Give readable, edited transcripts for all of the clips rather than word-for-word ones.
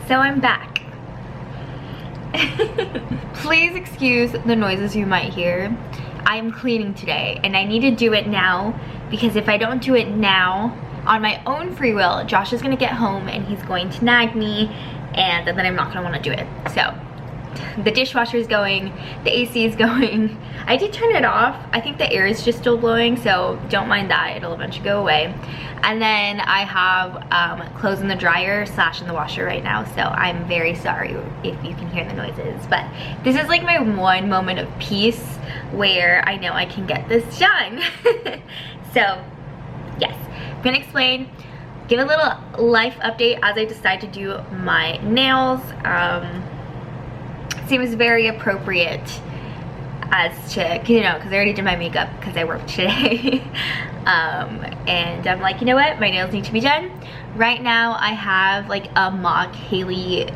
So I'm back. Please excuse the noises you might hear. I am cleaning today and I need to do it now because if I don't do it now on my own free will, Josh is gonna get home and he's going to nag me and then I'm not gonna wanna do it. So the dishwasher is going, the AC is going. I did turn it off. I think the air is just still blowing, so don't mind that, it'll eventually go away. And then I have clothes in the dryer / in the washer right now, so I'm very sorry if you can hear the noises, but this is like my one moment of peace where I know I can get this done. So yes, I'm gonna explain, give a little life update as I decide to do my nails. Seems very appropriate as to, you know, because I already did my makeup because I worked today. And I'm like, you know what, my nails need to be done. Right now I have like a mock Hailey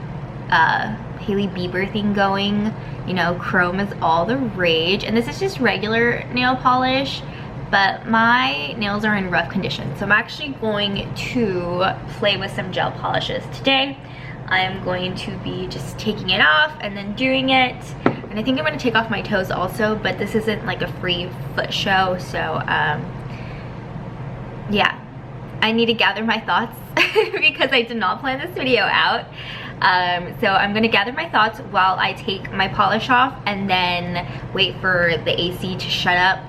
Bieber thing going. You know, chrome is all the rage, and this is just regular nail polish, but my nails are in rough condition, so I'm actually going to play with some gel polishes today. I'm going to be just taking it off and then doing it, and I think I'm going to take off my toes also, but this isn't like a free foot show, so yeah, I need to gather my thoughts because I did not plan this video out. So I'm gonna gather my thoughts while I take my polish off and then wait for the AC to shut up,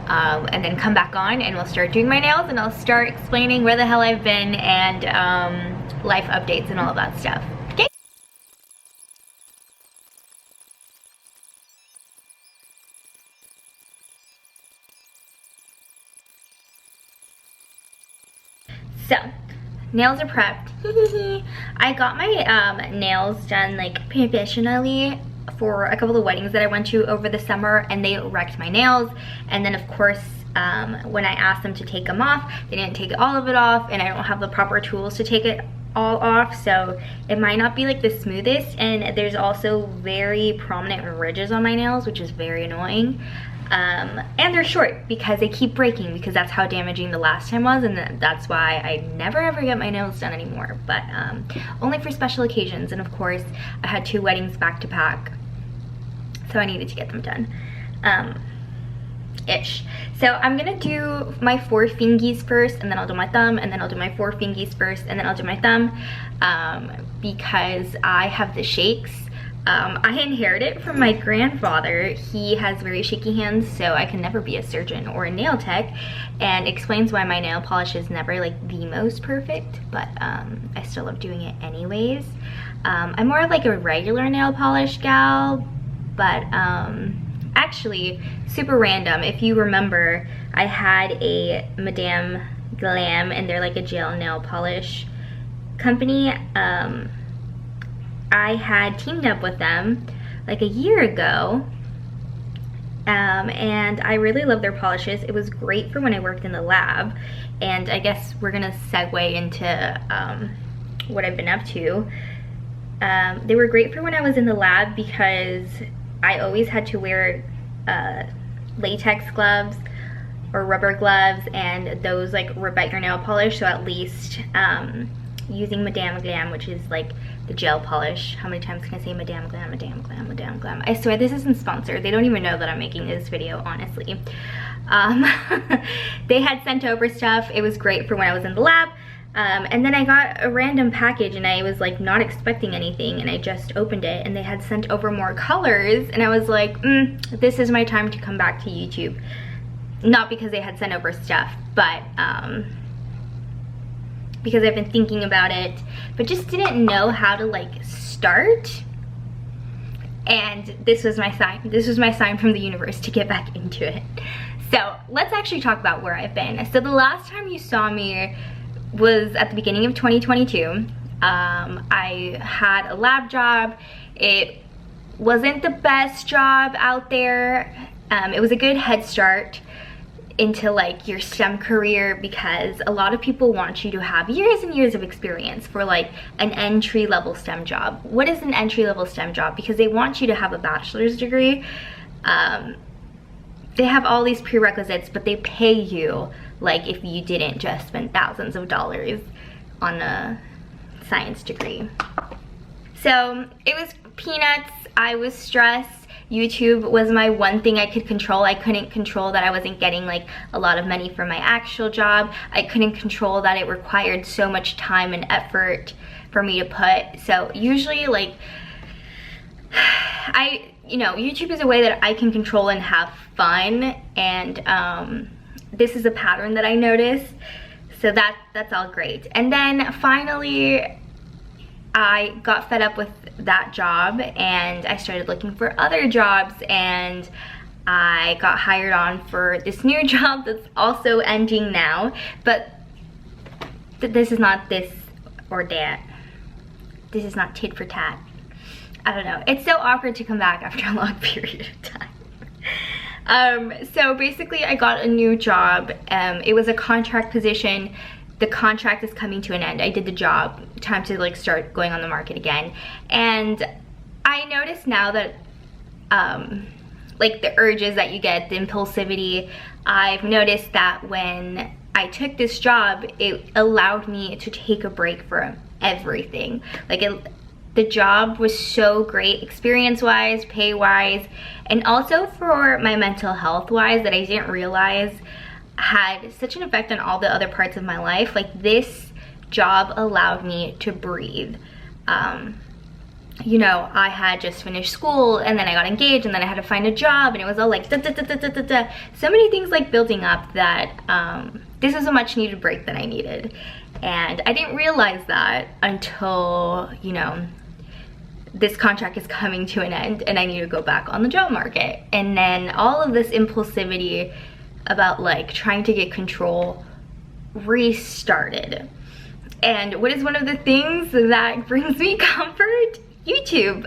and then come back on and we'll start doing my nails and I'll start explaining where the hell I've been and life updates and all of that stuff. Okay? So, nails are prepped. I got my nails done like professionally for a couple of weddings that I went to over the summer, and they wrecked my nails. And then of course, when I asked them to take them off, they didn't take all of it off, and I don't have the proper tools to take it all off, so it might not be like the smoothest. And there's also very prominent ridges on my nails, which is very annoying. And they're short because they keep breaking, because that's how damaging the last time was, and that's why I never ever get my nails done anymore, but only for special occasions. And of course I had 2 weddings back to back, so I needed to get them done ish. So I'm gonna do my 4 fingies first, and then I'll do my thumb, and then I'll do my 4 fingies first, and then I'll do my thumb, because I have the shakes. I inherited from my grandfather. He has very shaky hands, so I can never be a surgeon or a nail tech, and explains why my nail polish is never like the most perfect, but I still love doing it anyways. I'm more like a regular nail polish gal, but actually super random. If you remember, I had a Madame Glam, and they're like a gel nail polish company. I had teamed up with them like a year ago, and I really love their polishes. It was great for when I worked in the lab, and I guess we're gonna segue into what I've been up to. They were great for when I was in the lab because I always had to wear latex gloves or rubber gloves, and those like rip out your nail polish, so at least using Madame Glam, which is like the gel polish. How many times can I say Madame Glam, Madame Glam, Madame Glam? I swear this isn't sponsored. They don't even know that I'm making this video, honestly. They had sent over stuff. It was great for when I was in the lab. And then I got a random package, and I was like not expecting anything, and I just opened it, and they had sent over more colors, and I was like, this is my time to come back to YouTube. Not because they had sent over stuff, but because I've been thinking about it, but just didn't know how to like start. And this was my sign. This was my sign from the universe to get back into it. So let's actually talk about where I've been. So the last time you saw me was at the beginning of 2022. I had a lab job. It wasn't the best job out there. It was a good head start into like your STEM career, because a lot of people want you to have years and years of experience for like an entry-level STEM job. What is an entry-level STEM job? Because they want you to have a bachelor's degree. They have all these prerequisites, but they pay you like if you didn't just spend thousands of dollars on a science degree. So it was peanuts. I was stressed. YouTube was my one thing I could control. I couldn't control that I wasn't getting like a lot of money for my actual job. I couldn't control that it required so much time and effort for me to put. So usually like, YouTube is a way that I can control and have fun, and this is a pattern that I noticed. So that's all great. And then finally, I got fed up with that job and I started looking for other jobs, and I got hired on for this new job that's also ending now. But this is not this or that. This is not tit for tat. I don't know. It's so awkward to come back after a long period of time. So basically I got a new job. It was a contract position. The contract is coming to an end. I did the job. Time to like start going on the market again. And I noticed now that like the urges that you get, the impulsivity, I've noticed that when I took this job, it allowed me to take a break from everything. Like the job was so great experience-wise, pay-wise, and also for my mental health-wise that I didn't realize had such an effect on all the other parts of my life. Like this job allowed me to breathe. You know, I had just finished school and then I got engaged and then I had to find a job, and it was all like da, da, da, da, da, da, da. So many things like building up that this was a much needed break that I needed. And I didn't realize that until, you know, this contract is coming to an end and I need to go back on the job market. And then all of this impulsivity about like trying to get control restarted. And what is one of the things that brings me comfort? YouTube,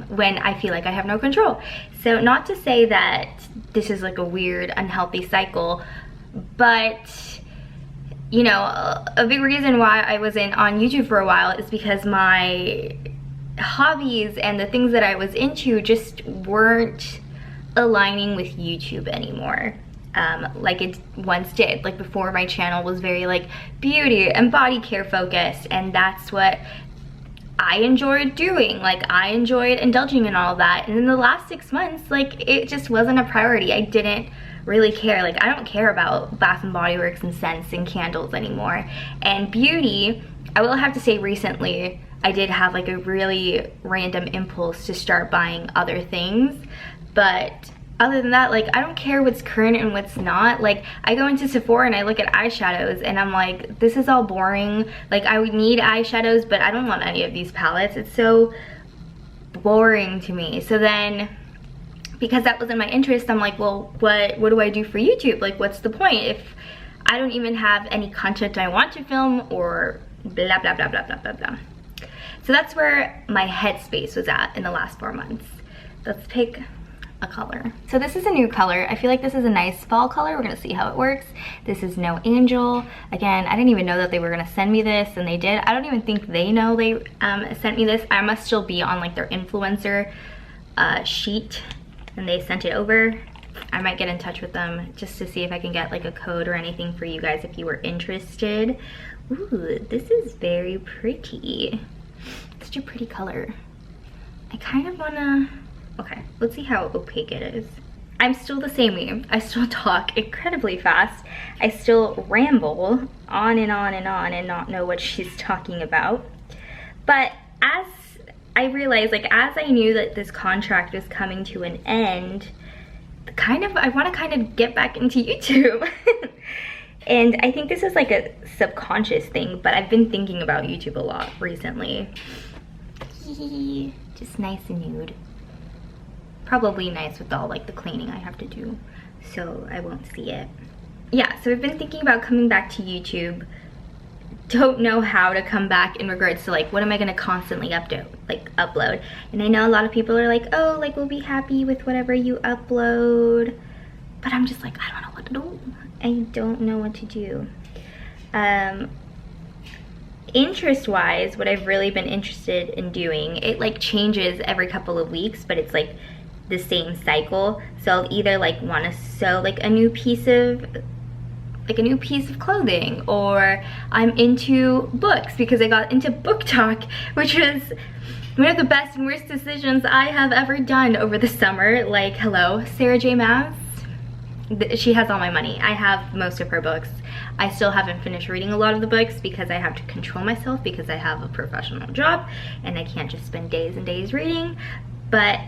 when I feel like I have no control. So not to say that this is like a weird, unhealthy cycle, but you know, a big reason why I wasn't on YouTube for a while is because my hobbies and the things that I was into just weren't aligning with YouTube anymore. Like it once did. Like before, my channel was very like beauty and body care focused, and that's what I enjoyed doing. Like I enjoyed indulging in all of that. And in the last 6 months, like it just wasn't a priority. I didn't really care. Like I don't care about Bath and Body Works and scents and candles anymore. And beauty, I will have to say recently, I did have like a really random impulse to start buying other things. But other than that, like I don't care what's current and what's not. Like I go into Sephora and I look at eyeshadows and I'm like, this is all boring. Like I would need eyeshadows, but I don't want any of these palettes. It's so boring to me. So then, because that wasn't my interest, I'm like, well, what do I do for YouTube? Like what's the point if I don't even have any content I want to film or blah, blah, blah, blah, blah, blah, blah. So that's where my headspace was at in the last 4 months. Let's pick a color. So this is a new color. I feel like this is a nice fall color. We're gonna see how it works. This is No Angel. Again, I didn't even know that they were gonna send me this, and they did. I don't even think they know they sent me this. I must still be on like their influencer sheet, and they sent it over. I might get in touch with them just to see if I can get like a code or anything for you guys if you were interested. Ooh, this is very pretty. Such a pretty color. I kind of wanna, okay, let's see how opaque it is. I'm still the same me. I still talk incredibly fast. I still ramble on and on and on and not know what she's talking about. But as I realized, like as I knew that this contract is coming to an end, I want to kind of get back into YouTube. And I think this is like a subconscious thing, but I've been thinking about YouTube a lot recently. Just nice and nude. Probably nice with all like the cleaning I have to do, so I won't see it. Yeah, so I've been thinking about coming back to YouTube. Don't know how to come back in regards to like what am I gonna constantly upload. And I know a lot of people are like, oh, like we'll be happy with whatever you upload, but I'm just like, I don't know what to do. I don't know what to do. Interest wise, what I've really been interested in doing, it like changes every couple of weeks, but it's like the same cycle. So I'll either like want to sew like a new piece of like a new piece of clothing, or I'm into books because I got into book talk, which was one of the best and worst decisions I have ever done over the summer. Like, hello, Sarah J. Maas. She has all my money. I have most of her books. I still haven't finished reading a lot of the books because I have to control myself because I have a professional job and I can't just spend days and days reading. But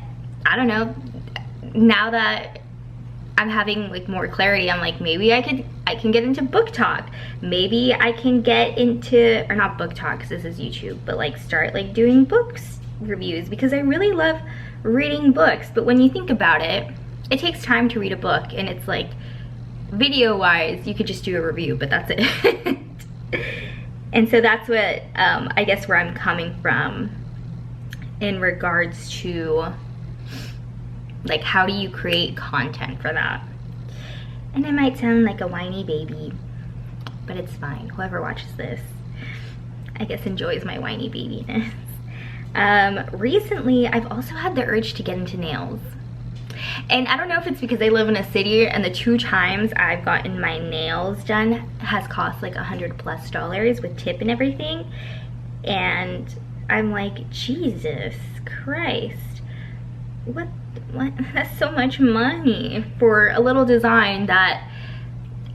I don't know, now that I'm having like more clarity, I'm like, maybe I can get into book talk. Maybe I can get into, or not book talk because this is YouTube, but like start like doing books reviews because I really love reading books. But when you think about it, it takes time to read a book, and it's like, video wise, you could just do a review, but that's it. And so that's what, I guess where I'm coming from in regards to like, how do you create content for that? And I might sound like a whiny baby, but it's fine. Whoever watches this, I guess, enjoys my whiny babiness. Recently, I've also had the urge to get into nails. And I don't know if it's because I live in a city and the 2 times I've gotten my nails done has cost like $100+ with tip and everything. And I'm like, Jesus Christ, what, that's so much money for a little design that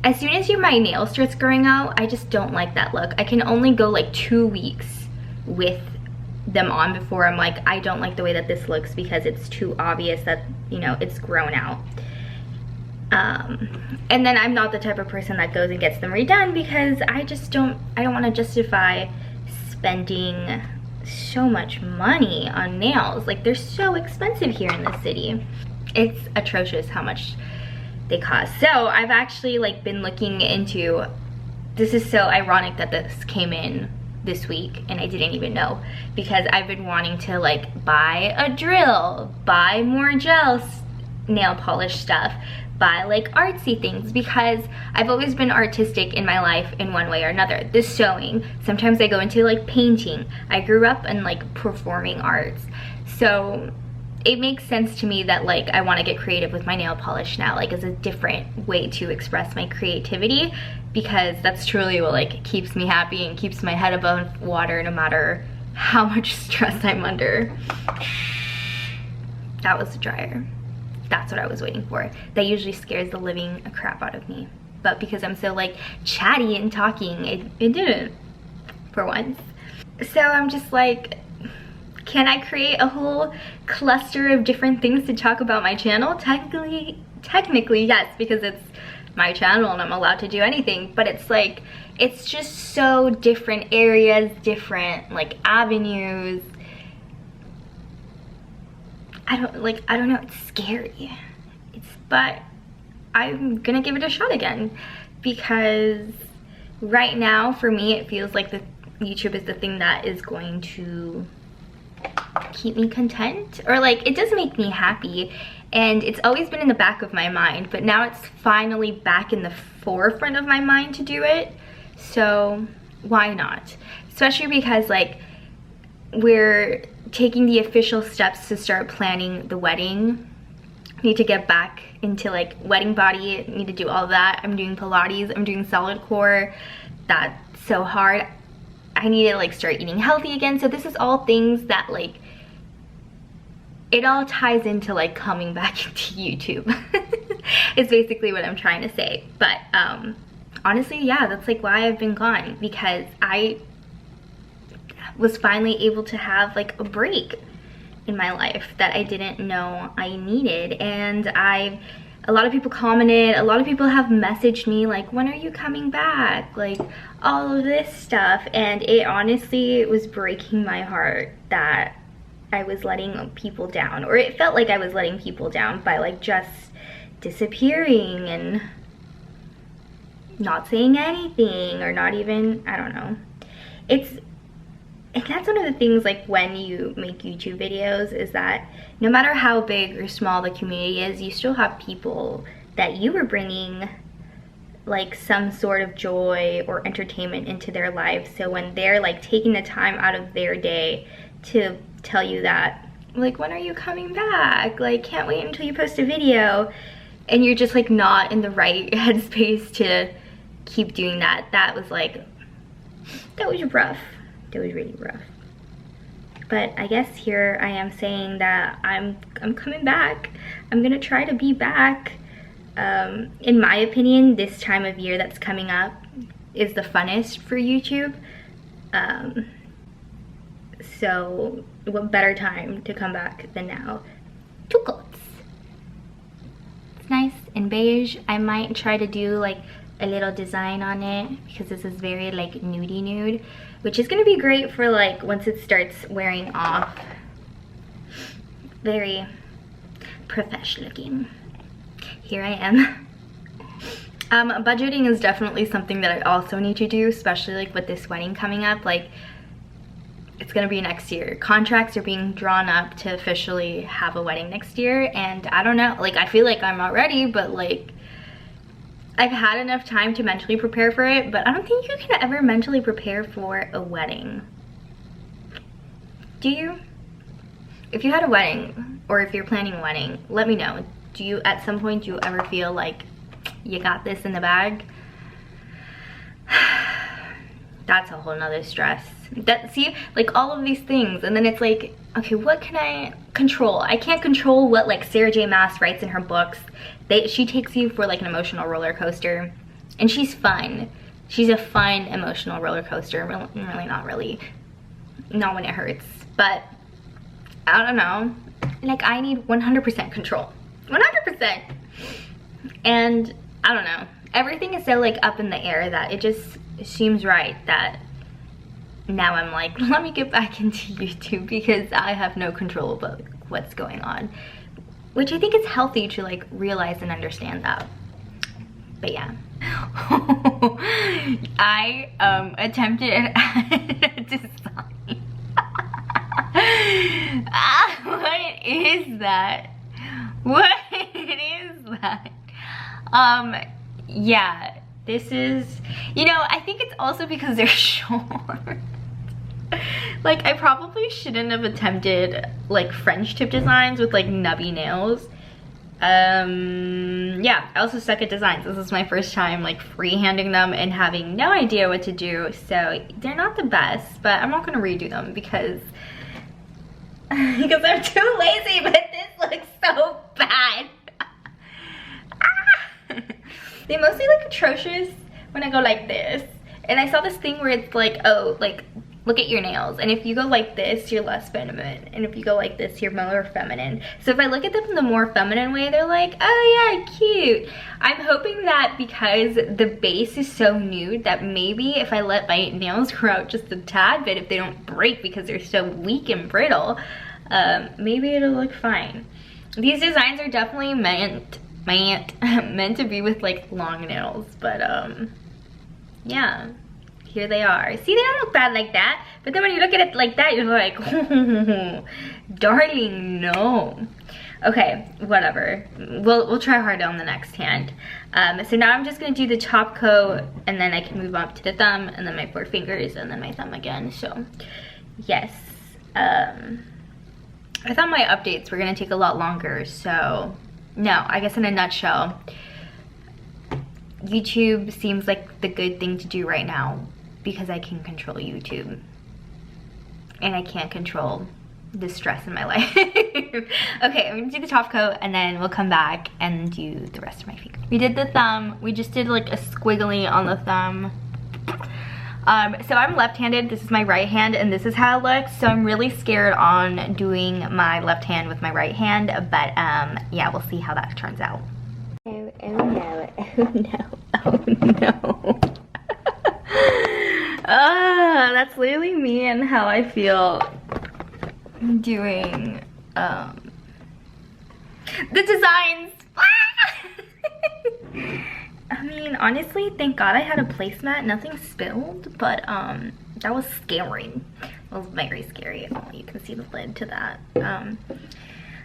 as soon as my nail starts growing out, I just don't like that look. I can only go like 2 weeks with them on before I'm like, I don't like the way that this looks because it's too obvious that, you know, it's grown out. And then I'm not the type of person that goes and gets them redone because I don't want to justify spending so much money on nails. Like, they're so expensive here in the city. It's atrocious how much they cost. So I've actually like been looking into, this is so ironic that this came in this week and I didn't even know, because I've been wanting to like buy a drill, buy more gel nail polish stuff, buy like artsy things, because I've always been artistic in my life in one way or another. The sewing, sometimes I go into like painting. I grew up in like performing arts, so it makes sense to me that like I want to get creative with my nail polish now, like as a different way to express my creativity, because that's truly what like keeps me happy and keeps my head above water no matter how much stress I'm under. That was the dryer. That's what I was waiting for. That usually scares the living crap out of me, but because I'm so like chatty and talking, it didn't for once. So I'm just like, can I create a whole cluster of different things to talk about my channel? Technically yes, because it's my channel and I'm allowed to do anything, but it's like, it's just so different areas, different like avenues. I don't know, it's scary. But I'm gonna give it a shot again, because right now for me it feels like the YouTube is the thing that is going to keep me content, or like it does make me happy, and it's always been in the back of my mind, but now it's finally back in the forefront of my mind to do it. So why not? Especially because like we're taking the official steps to start planning the wedding. Need to get back into like wedding body, need to do all that. I'm doing Pilates, I'm doing solid core. That's so hard. I need to like start eating healthy again. So this is all things that like, it all ties into like coming back into YouTube. It's basically what I'm trying to say. But honestly, yeah, that's like why I've been gone, because I was finally able to have like a break in my life that I didn't know I needed. And a lot of people commented, a lot of people have messaged me like, when are you coming back? Like all of this stuff. And it honestly was breaking my heart that I was letting people down, or it felt like I was letting people down by like just disappearing and not saying anything, or not even, I don't know. And that's one of the things like when you make YouTube videos, is that no matter how big or small the community is, you still have people that you are bringing like some sort of joy or entertainment into their lives. So when they're like taking the time out of their day to tell you that, like, when are you coming back? Like, can't wait until you post a video, and you're just like not in the right headspace to keep doing that. That was like, that was rough. That was really rough. But I guess here I am saying that I'm coming back. I'm gonna try to be back. In my opinion, this time of year that's coming up is the funnest for YouTube. So what better time to come back than now? Two coats. It's nice and beige. I might try to do like a little design on it because this is very like nudie nude, which is gonna be great for like once it starts wearing off. Very professional looking. Here I am. Budgeting is definitely something that I also need to do, especially like with this wedding coming up. Like, it's gonna be next year. Contracts are being drawn up to officially have a wedding next year, and I don't know, like I feel like I'm not ready, but like I've had enough time to mentally prepare for it, but I don't think you can ever mentally prepare for a wedding. Do you? If you had a wedding, or if you're planning a wedding, let me know. Do you, at some point, do you ever feel like you got this in the bag? That's a whole nother stress. That, see, like all of these things, and then it's like, okay, what can I control? I can't control what like Sarah J Maas writes in her books. She takes you for like an emotional roller coaster, and she's fun. She's a fun emotional roller coaster. Really not really, not when it hurts, but I don't know. Like I need 100% control, 100%. And I don't know. Everything is so like up in the air that it just seems right that now I'm like, let me get back into YouTube because I have no control about what's going on. Which I think it's healthy to like realize and understand that. But yeah. I attempted a design. What is that? What is that? Yeah, this is, you know, I think it's also because they're short. Like, I probably shouldn't have attempted like French tip designs with like nubby nails. Yeah, I also suck at designs. This is my first time like freehanding them and having no idea what to do, so they're not the best, but I'm not gonna redo them because I'm too lazy, but this looks so bad. They mostly look atrocious when I go like this. And I saw this thing where it's like, oh, like, look at your nails. And if you go like this, you're less feminine. And if you go like this, you're more feminine. So if I look at them in the more feminine way, they're like, oh yeah, cute. I'm hoping that because the base is so nude that maybe if I let my nails grow out just a tad bit, if they don't break because they're so weak and brittle, maybe it'll look fine. These designs are definitely meant to be with like long nails, but yeah, here they are. See, they don't look bad like that, but then when you look at it like that, you're like, oh, darling, no. Okay, whatever, we'll try harder on the next hand. So now I'm just gonna do the top coat, and then I can move up to the thumb, and then my 4 fingers, and then my thumb again. So yes, I thought my updates were gonna take a lot longer, so no, I guess in a nutshell, YouTube seems like the good thing to do right now because I can control YouTube. And I can't control the stress in my life. Okay, I'm gonna do the top coat and then we'll come back and do the rest of my fingers. We did the thumb. We just did like a squiggly on the thumb. So I'm left-handed, this is my right hand, and this is how it looks. So I'm really scared on doing my left hand with my right hand, but yeah, we'll see how that turns out. Oh, oh no, oh no, oh no. That's literally me and how I feel doing the designs. I mean, honestly, thank God I had a placemat. Nothing spilled, but that was scary. It was very scary. Oh, you can see the lid to that.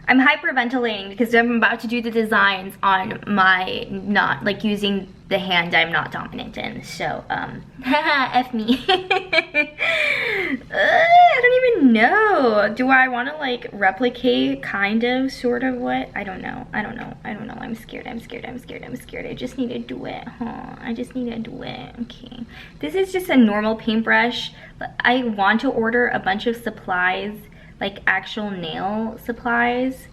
I'm hyperventilating because I'm about to do the designs on my, not like using the hand I'm not dominant in. So, F me. I don't even know. Do I want to like replicate kind of, sort of what? I don't know. I'm scared. I just need to do it, huh? I just need to do it. Okay. This is just a normal paintbrush, but I want to order a bunch of supplies, like actual nail supplies.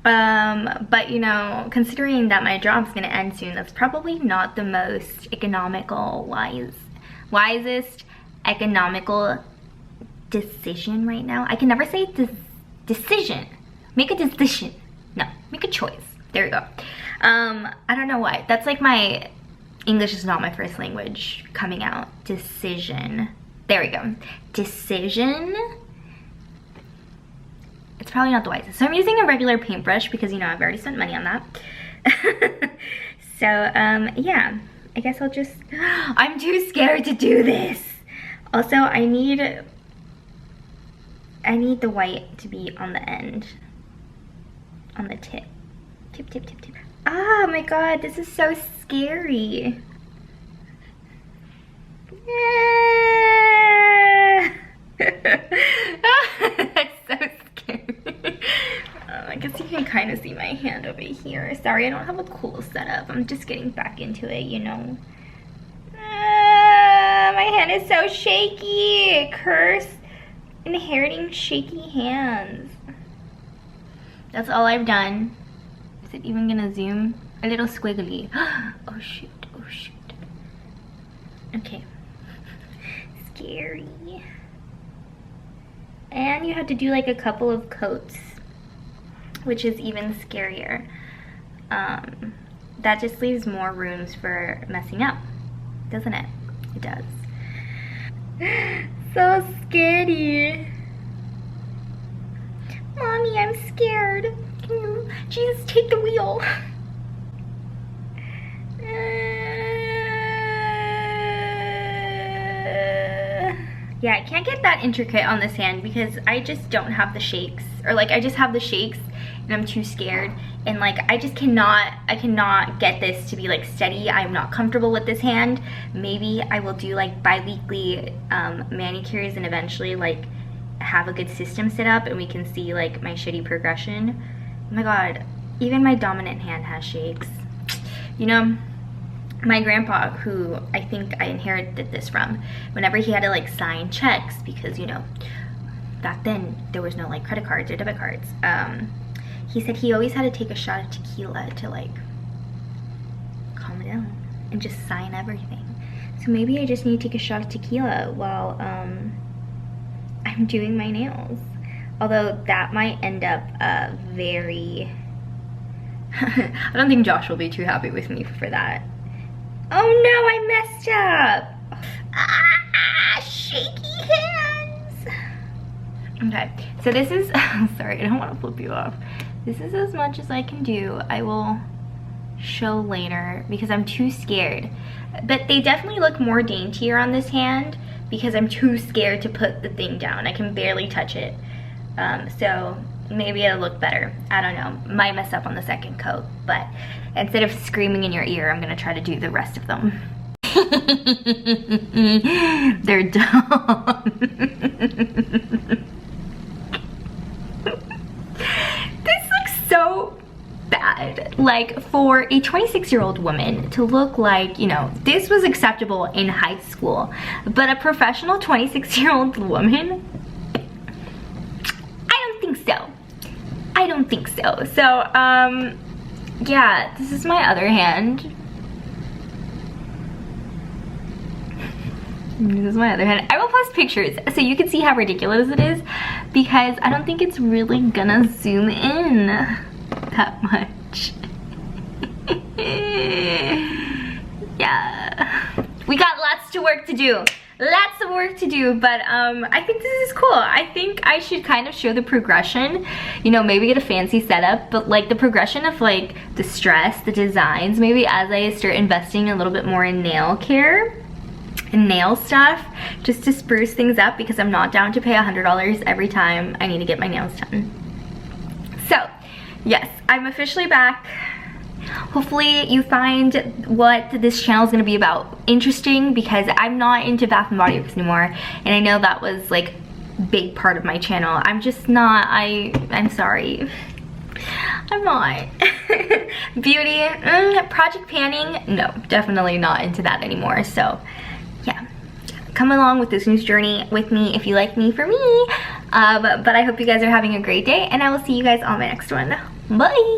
But you know, considering that my job's gonna end soon, that's probably not the most economical, wisest economical decision right now. I can never say decision. Make a decision. No, make a choice. There we go. I don't know why. That's like my English is not my first language coming out. Decision. There we go. Decision. It's probably not the wisest. So I'm using a regular paintbrush because, you know, I've already spent money on that. So, yeah. I guess I'll just... I'm too scared to do this. Also, I need the white to be on the end. On the tip. Tip. Ah, my God. This is so scary. That's so scary. I guess you can kind of see my hand over here. Sorry, I don't have a cool setup. I'm just getting back into it, you know. My hand is so shaky. Curse. Inheriting shaky hands. That's all I've done. Is it even gonna zoom? A little squiggly. Oh shoot. Okay. Scary. And you have to do like a couple of coats, which is even scarier. That just leaves more rooms for messing up, doesn't it? It does. So scary. Mommy, I'm scared. Can you, Jesus, take the wheel. Yeah, I can't get that intricate on this hand because I just don't have the shakes. Or like, I just have the shakes and I'm too scared. And like, I cannot get this to be like steady. I'm not comfortable with this hand. Maybe I will do like bi-weekly manicures and eventually like have a good system set up and we can see like my shitty progression. Oh my God, even my dominant hand has shakes. You know, my grandpa, who I think I inherited this from, whenever he had to like sign checks, because you know, back then there was no like credit cards or debit cards, he said he always had to take a shot of tequila to like calm down and just sign everything. So maybe I just need to take a shot of tequila while I'm doing my nails. Although that might end up very I don't think Josh will be too happy with me for that. Oh no, I messed up. Ah, shaky hands. Okay, so this is, sorry, I don't want to flip you off. This is as much as I can do. I will show later because I'm too scared. But they definitely look more daintier on this hand because I'm too scared to put the thing down. I can barely touch it. So maybe it'll look better. I don't know. Might mess up on the second coat, but instead of screaming in your ear, I'm gonna try to do the rest of them. They're done. This looks so bad. Like, for a 26-year-old woman to look like, you know, this was acceptable in high school, but a professional 26-year-old woman, I don't think so. So, yeah, this is my other hand. This is my other hand. I will post pictures so you can see how ridiculous it is because I don't think it's really gonna zoom in that much. Yeah. We got lots of work to do. Lots of work to do, but I think this is cool. I think I should kind of show the progression, you know, maybe get a fancy setup, but like the progression of like the stress, the designs, maybe as I start investing a little bit more in nail care and nail stuff, just to spruce things up because I'm not down to pay $100 every time I need to get my nails done. So, yes, I'm officially back. Hopefully you find what this channel is going to be about interesting because I'm not into Bath & Body Works anymore, and I know that was like big part of my channel. I'm just not, I'm sorry. I'm not. Beauty, project panning, no, definitely not into that anymore. So yeah, come along with this news journey with me if you like me for me. But I hope you guys are having a great day, and I will see you guys on my next one. Bye.